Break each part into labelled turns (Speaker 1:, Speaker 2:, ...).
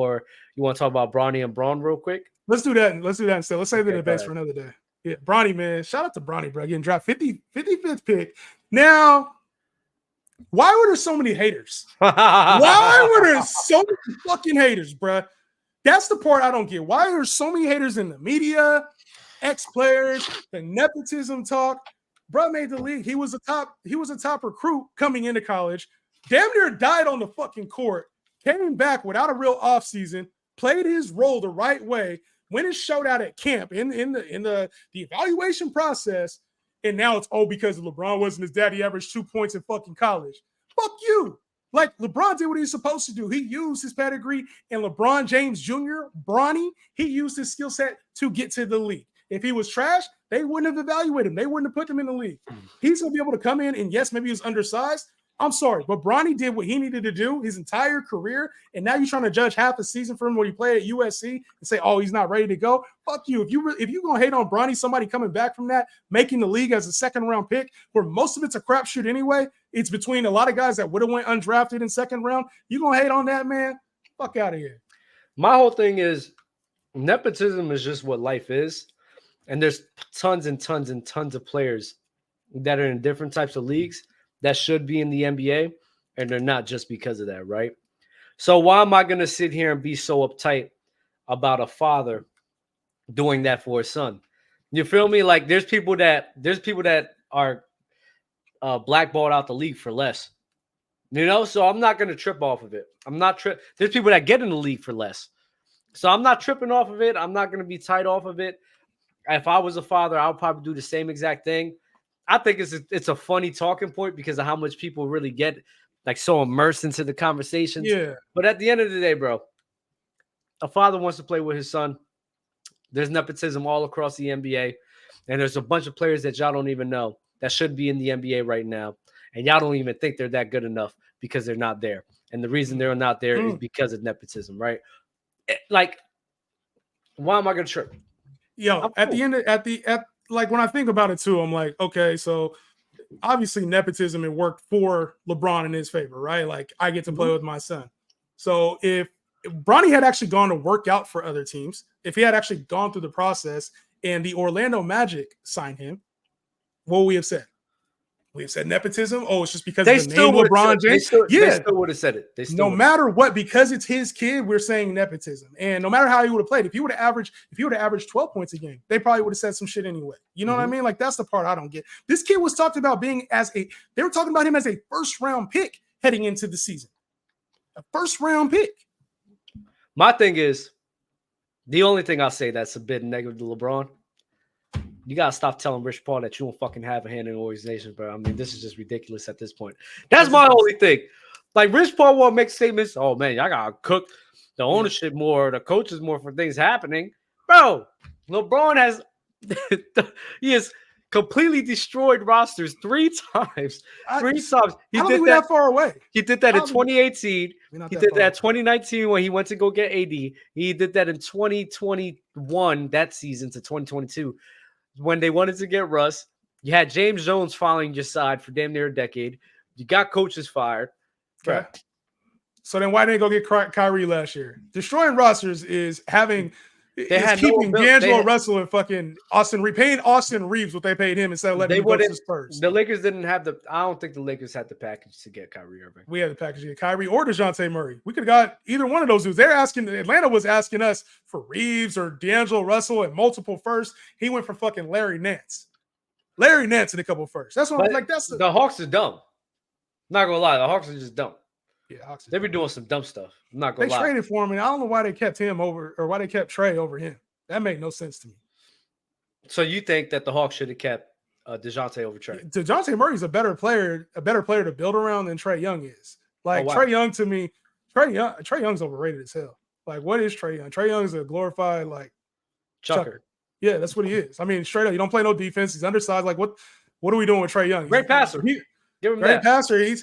Speaker 1: or you want to talk about Bronny and Braun real quick?
Speaker 2: Let's do that. Let's do that instead. Let's save the
Speaker 1: Okay,
Speaker 2: debates for another day. Yeah, Bronny, man. Shout out to Bronny, bro. Getting dropped 55th pick. Now, why were there so many haters? Why were there so many fucking haters, bro? That's the part I don't get. Why are there so many haters in the media, ex-players, the nepotism talk? Bro made the league. He was a top recruit coming into college. Damn near died on the fucking court. Came back without a real offseason, played his role the right way, went and showed out at camp in the evaluation process, and now it's because LeBron wasn't his dad. He averaged 2 points in fucking college. Fuck you. Like, LeBron did what he was supposed to do. He used his pedigree, and LeBron James Jr., Bronny, he used his skill set to get to the league. If he was trash, they wouldn't have evaluated him. They wouldn't have put him in the league. He's going to be able to come in, and yes, maybe he was undersized. I'm sorry, but Bronny did what he needed to do his entire career, and now you're trying to judge half a season for him when he played at USC and say, oh, he's not ready to go. Fuck you. If you're going to hate on Bronny, somebody coming back from that, making the league as a second-round pick, where most of it's a crapshoot anyway, it's between a lot of guys that would have went undrafted in second round. You going to hate on that, man? Fuck out of here.
Speaker 1: My whole thing is nepotism is just what life is, and there's tons and tons and tons of players that are in different types of leagues that should be in the NBA, and they're not just because of that, right? So why am I going to sit here and be so uptight about a father doing that for his son? You feel me? Like there's people that are blackballed out the league for less, you know? So I'm not going to trip off of it. There's people that get in the league for less. So I'm not tripping off of it. I'm not going to be tight off of it. If I was a father, I would probably do the same exact thing. I think it's a funny talking point because of how much people really get like so immersed into the conversations.
Speaker 2: Yeah.
Speaker 1: But at the end of the day, bro, a father wants to play with his son. There's nepotism all across the NBA. And there's a bunch of players that y'all don't even know that should be in the NBA right now. And y'all don't even think they're that good enough because they're not there. And the reason they're not there is because of nepotism, right? Like, why am I going to trip?
Speaker 2: Yo, like when I think about it too, I'm like, okay, so obviously nepotism, it worked for LeBron in his favor, right? Like I get to play with my son. So if Bronny had actually gone to work out for other teams, if he had actually gone through the process and the Orlando Magic signed him, what would we have said? We have said nepotism. Oh, it's just because of the name LeBron James.
Speaker 1: They still would have said it.
Speaker 2: No matter what, because it's his kid, we're saying nepotism. And no matter how he would have played, if he would have averaged 12 points a game, they probably would have said some shit anyway. You know what I mean? Like that's the part I don't get. This kid was talked about they were talking about him as a first-round pick heading into the season. A first-round pick.
Speaker 1: My thing is, the only thing I'll say that's a bit negative to LeBron, you gotta stop telling Rich Paul that you don't fucking have a hand in the organization, bro. I mean, this is just ridiculous at this point. That's my only thing. Like Rich Paul won't make statements. Oh man, I gotta cook the ownership more, the coaches more for things happening, bro. LeBron has he has completely destroyed rosters three times.
Speaker 2: I don't think we're that far away.
Speaker 1: He did that in 2018. He did that in 2019 when he went to go get AD. He did that in 2021, that season, to 2022. When they wanted to get Russ, you had James Jones following your side for damn near a decade. You got coaches fired.
Speaker 2: Okay. So then why didn't they go get Kyrie last year? Destroying rosters is keeping D'Angelo Russell and fucking paying Austin Reeves what they paid him instead of letting him go to the Spurs.
Speaker 1: The Lakers didn't have I don't think the Lakers had the package to get Kyrie Irving.
Speaker 2: We had the package to get Kyrie or DeJounte Murray. We could have got either one of those dudes. Atlanta was asking us for Reeves or D'Angelo Russell and multiple firsts. He went for fucking Larry Nance. Larry Nance and a couple firsts. That's what I'm like.
Speaker 1: The Hawks are dumb. Not gonna lie, the Hawks are just dumb.
Speaker 2: Yeah,
Speaker 1: they've been doing some dumb stuff. I'm not gonna lie.
Speaker 2: They traded for him, and I don't know why they kept him over, or why they kept Trey over him. That made no sense to me.
Speaker 1: So you think that the Hawks should have kept DeJounte over Trey?
Speaker 2: DeJounte Murray's a better player to build around than Trey Young is. Like Trey Young, to me, Trey Young's overrated as hell. Like, what is Trey Young? Trey Young is a glorified like chucker. Yeah, that's what he is. I mean, straight up, you don't play no defense. He's undersized. Like, what are we doing with Trey Young?
Speaker 1: Great passer. Give him
Speaker 2: great passer.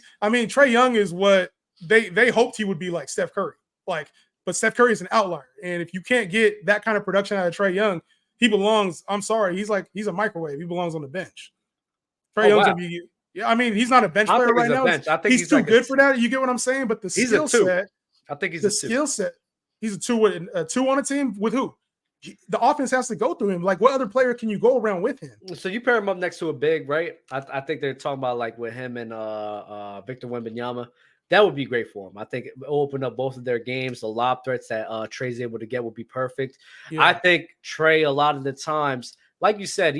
Speaker 2: Trey Young is what they hoped he would be like Steph Curry. Like, but Steph Curry is an outlier. And if you can't get that kind of production out of Trey Young, he belongs. I'm sorry, he's a microwave. He belongs on the bench. Trey Young's gonna be. Yeah, I mean, he's not a bench player right now.
Speaker 1: I think
Speaker 2: he's too good for that. You get what I'm saying? But the skill set.
Speaker 1: I think he's
Speaker 2: the skill set. He's a two on a team with who? The offense has to go through him. Like, what other player can you go around with him?
Speaker 1: So you pair him up next to a big, right? I think they're talking about like with him and Victor Wembanyama. That would be great for him. I think it will open up both of their games. The lob threats that Trey's able to get would be perfect.
Speaker 2: Yeah.
Speaker 1: I think Trey, a lot of the times, like you said,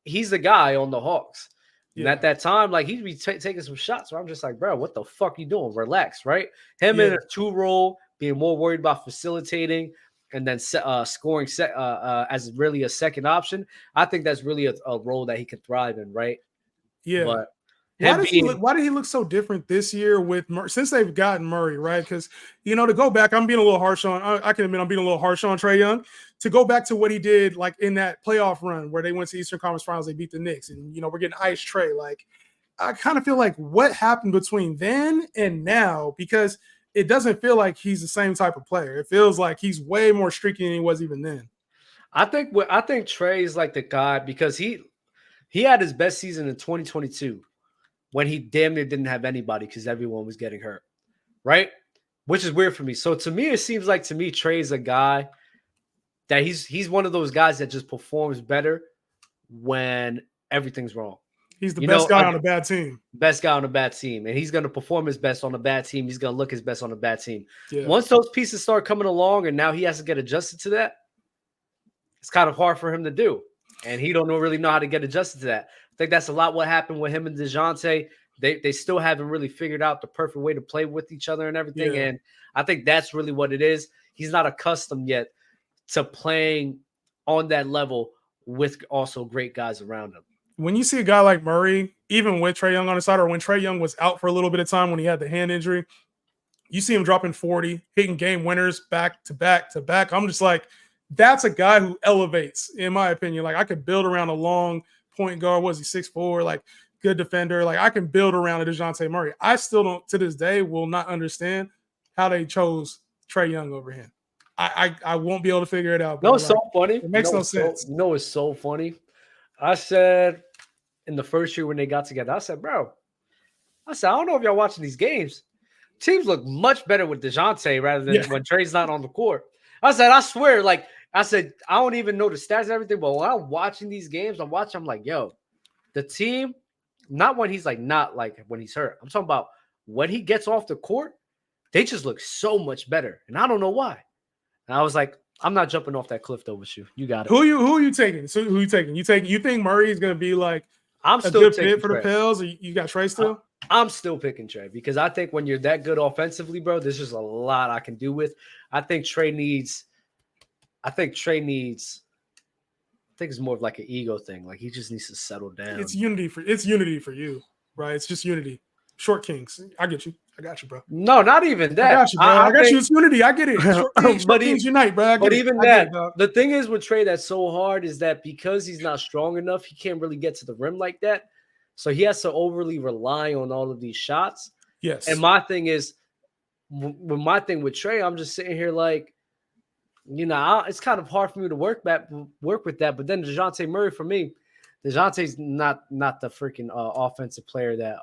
Speaker 1: he's the guy on the Hawks. And at that time, like he'd be taking some shots. Where I'm just like, bro, what the fuck you doing? Relax, right? Him in a 2-role, being more worried about facilitating and then scoring as really a second option. I think that's really a role that he can thrive in, right?
Speaker 2: Yeah.
Speaker 1: But
Speaker 2: why did he look so different this year with since they've gotten Murray, right? Because, to go back, I'm being a little harsh on, I can admit I'm being a little harsh on Trae Young. To go back to what he did, like in that playoff run where they went to Eastern Conference Finals, they beat the Knicks, and we're getting ice Trae. Like, I kind of feel like what happened between then and now, because it doesn't feel like he's the same type of player. It feels like he's way more streaky than he was even then.
Speaker 1: I think Trae is like the guy because he had his best season in 2022 when he damn near didn't have anybody because everyone was getting hurt, right? Which is weird for me. So to me, it seems like Trae is a guy that he's one of those guys that just performs better when everything's wrong.
Speaker 2: He's the best guy on a bad team.
Speaker 1: Best guy on a bad team. And he's going to perform his best on a bad team. He's going to look his best on a bad team.
Speaker 2: Yeah.
Speaker 1: Once those pieces start coming along and now he has to get adjusted to that, it's kind of hard for him to do. And he don't really know how to get adjusted to that. I think that's a lot what happened with him and DeJounte. They still haven't really figured out the perfect way to play with each other and everything. Yeah. And I think that's really what it is. He's not accustomed yet to playing on that level with also great guys around him.
Speaker 2: When you see a guy like Murray, even with Trae Young on the side, or when Trae Young was out for a little bit of time when he had the hand injury, you see him dropping 40, hitting game winners back to back to back. I'm just like, that's a guy who elevates, in my opinion. Like, I could build around a long point guard. Was he 6'4", like good defender? Like, I can build around a DeJounte Murray. I still don't, to this day, will not understand how they chose Trae Young over him. I won't be able to figure it out.
Speaker 1: No, it's so funny.
Speaker 2: It makes no sense.
Speaker 1: It's so funny. I said in the first year when they got together, I said, I don't know if y'all watching these games. Teams look much better with DeJounte rather than when Trae's not on the court. I said, I swear, like, I don't even know the stats and everything, but when I'm watching these games, I'm like, yo, the team, not when he's like, not like when he's hurt. I'm talking about when he gets off the court, they just look so much better. And I don't know why. And I was like, I'm not jumping off that cliff though with you. You got it.
Speaker 2: Who are you taking? So who are you taking? You think Murray is going to be like
Speaker 1: a
Speaker 2: good fit for the Pels, or you got Trae still?
Speaker 1: I'm still picking Trae because I think when you're that good offensively, bro, there's just a lot I can do with. I think it's more of like an ego thing. Like he just needs to settle down.
Speaker 2: It's unity for you, right? It's just unity. Short kings. I get you. I got you, bro.
Speaker 1: No, not even that.
Speaker 2: I got you, bro. I got you. It's unity. I get it. Short kings unite, bro.
Speaker 1: But even that, the thing is with Trae that's so hard is that because he's not strong enough, he can't really get to the rim like that. So he has to overly rely on all of these shots.
Speaker 2: Yes.
Speaker 1: And my thing is, with my thing with Trae, I'm just sitting here like, it's kind of hard for me to work with that. But then DeJounte Murray, for me, DeJounte's not the freaking offensive player that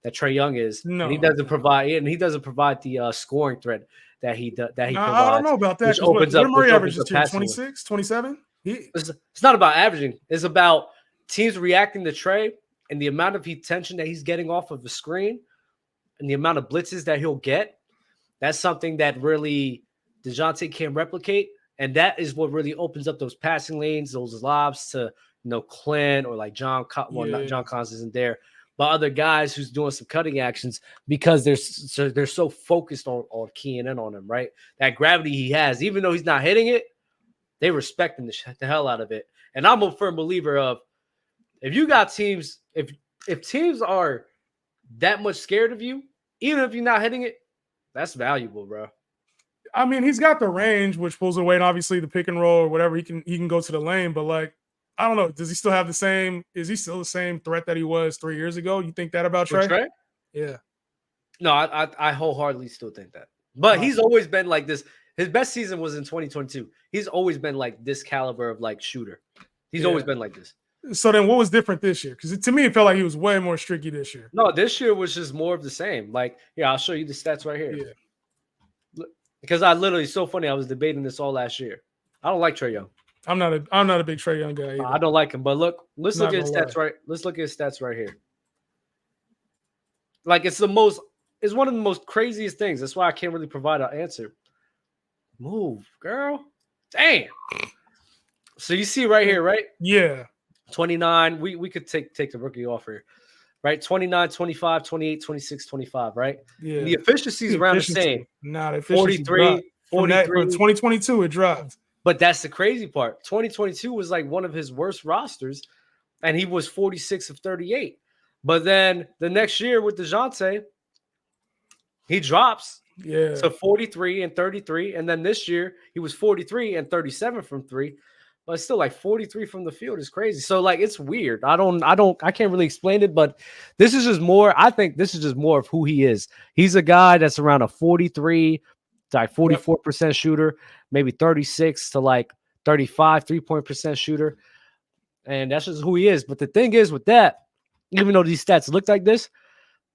Speaker 1: Trae Young is.
Speaker 2: No,
Speaker 1: and he doesn't provide the scoring threat that he provides.
Speaker 2: I don't know about that.
Speaker 1: What
Speaker 2: Murray averages to 26, 27.
Speaker 1: It's not about averaging. It's about teams reacting to Trae and the amount of attention that he's getting off of the screen and the amount of blitzes that he'll get. That's something that really DeJounte can't replicate. And that is what really opens up those passing lanes, those lobs to Clint or like John. Not John Collins isn't there. But other guys who's doing some cutting actions because they're so focused on keying in on him, right? That gravity he has, even though he's not hitting it, they respecting the hell out of it. And I'm a firm believer of if you got teams, if teams are that much scared of you, even if you're not hitting it, that's valuable, bro.
Speaker 2: I mean, he's got the range, which pulls away, and obviously the pick and roll or whatever, he can go to the lane, but like, I don't know. Does he still have the same? Is he still the same threat that he was 3 years ago? You think that about Trae? Yeah.
Speaker 1: No, I wholeheartedly still think that. But he's always been like this. His best season was in 2022. He's always been like this caliber of like shooter. He's always been like this.
Speaker 2: So then what was different this year? Because to me, it felt like he was way more streaky this year.
Speaker 1: No, this year was just more of the same. Like, I'll show you the stats right here.
Speaker 2: Yeah.
Speaker 1: Because I literally, so funny, I was debating this all last year. I don't like Trae Young.
Speaker 2: I'm not a big Trae Young guy either.
Speaker 1: I don't like him. But look, let's
Speaker 2: Not
Speaker 1: look at his
Speaker 2: gonna
Speaker 1: stats
Speaker 2: lie.
Speaker 1: right. Let's look at his stats right here. Like it's one of the most craziest things. That's why I can't really provide an answer. Move, girl. Damn. So you see right here, right?
Speaker 2: Yeah.
Speaker 1: 29. We could take the rookie off here. Right? 29, 25, 28, 26, 25, right?
Speaker 2: Yeah.
Speaker 1: And the efficiency is around the same.
Speaker 2: Nah, the efficiency
Speaker 1: 43,
Speaker 2: dropped. From
Speaker 1: 43.
Speaker 2: 2022, it dropped.
Speaker 1: But that's the crazy part. 2022 was like one of his worst rosters, and he was 46 of 38. But then the next year with DeJounte, he drops to 43 and 33. And then this year, he was 43 and 37 from three. But still, like 43 from the field is crazy. So, like, it's weird. I can't really explain it, but this is just more. I think this is just more of who he is. He's a guy that's around a 43 to like 44% shooter, maybe 36 to like 35 3-point percent shooter. And that's just who he is. But the thing is with that, even though these stats look like this,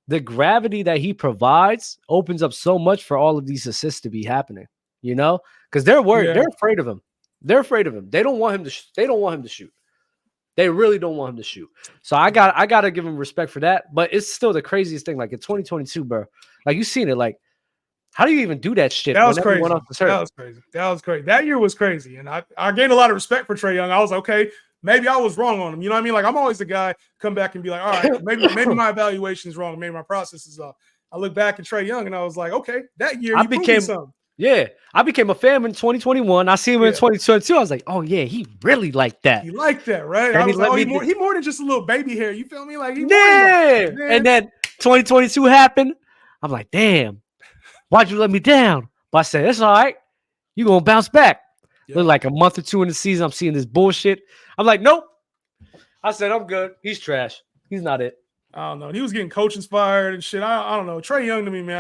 Speaker 1: the gravity that he provides opens up so much for all of these assists to be happening, you know, because they're worried. Yeah. They're afraid of him. They're afraid of him. They don't want him to. They don't want him to shoot. They really don't want him to shoot. So I got to give him respect for that. But it's still the craziest thing. Like in 2022, bro. Like you seen it. Like how do you even do that shit?
Speaker 2: That was crazy. That was crazy. That was crazy. That year was crazy, and I gained a lot of respect for Trae Young. I was like, okay. Maybe I was wrong on him. You know what I mean? Like I'm always the guy come back and be like, all right, maybe my evaluation is wrong. Maybe my process is off. I look back at Trae Young and I was like, okay, that year he became something.
Speaker 1: Yeah, I became a fan in 2021. I see him in 2022. I was like, oh yeah, he really liked that.
Speaker 2: He liked that, right? And I was like, he more than just a little baby hair. You feel me? Like he
Speaker 1: and then 2022 happened. I'm like, damn, why'd you let me down? But I said, it's all right. You gonna bounce back. Look like a month or two in the season, I'm seeing this bullshit. I'm like, nope. I said, I'm good. He's trash. He's not it.
Speaker 2: I don't know. He was getting coaches fired and shit. I don't know. Trae Young to me, man.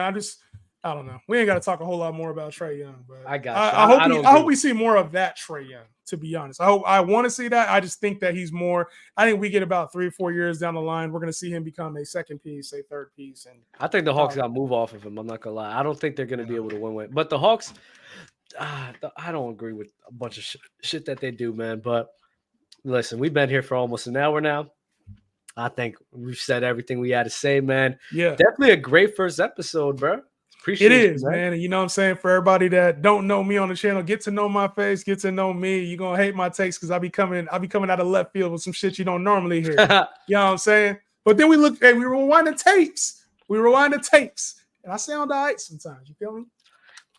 Speaker 2: I don't know. We ain't got to talk a whole lot more about Trae Young, but I hope we see more of that Trae Young, to be honest. I want to see that. I just think that he's more. I think we get about 3 or 4 years down the line, we're going to see him become a second piece, a third piece. And
Speaker 1: I think the Hawks got to move off of him. I'm not going to lie. I don't think they're going to be able to win. But the Hawks, I don't agree with a bunch of shit that they do, man. But listen, we've been here for almost an hour now. I think we've said everything we had to say, man.
Speaker 2: Yeah.
Speaker 1: Definitely a great first episode, bro.
Speaker 2: Appreciate it. It is, man. And you know what I'm saying? For everybody that don't know me on the channel, get to know my face, get to know me. You're going to hate my takes because I be coming out of left field with some shit you don't normally hear. You know what I'm saying? But then we rewind the tapes. And I sound all right sometimes. You feel me?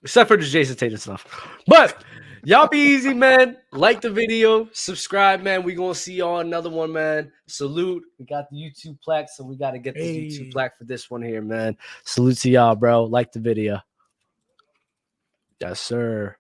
Speaker 1: Except for the Jason Tatum stuff. But y'all be easy, man. Like the video. Subscribe, man. We going to see y'all another one, man. Salute. We got the YouTube plaque, so we got to get the YouTube plaque for this one here, man. Salute to y'all, bro. Like the video. Yes, sir.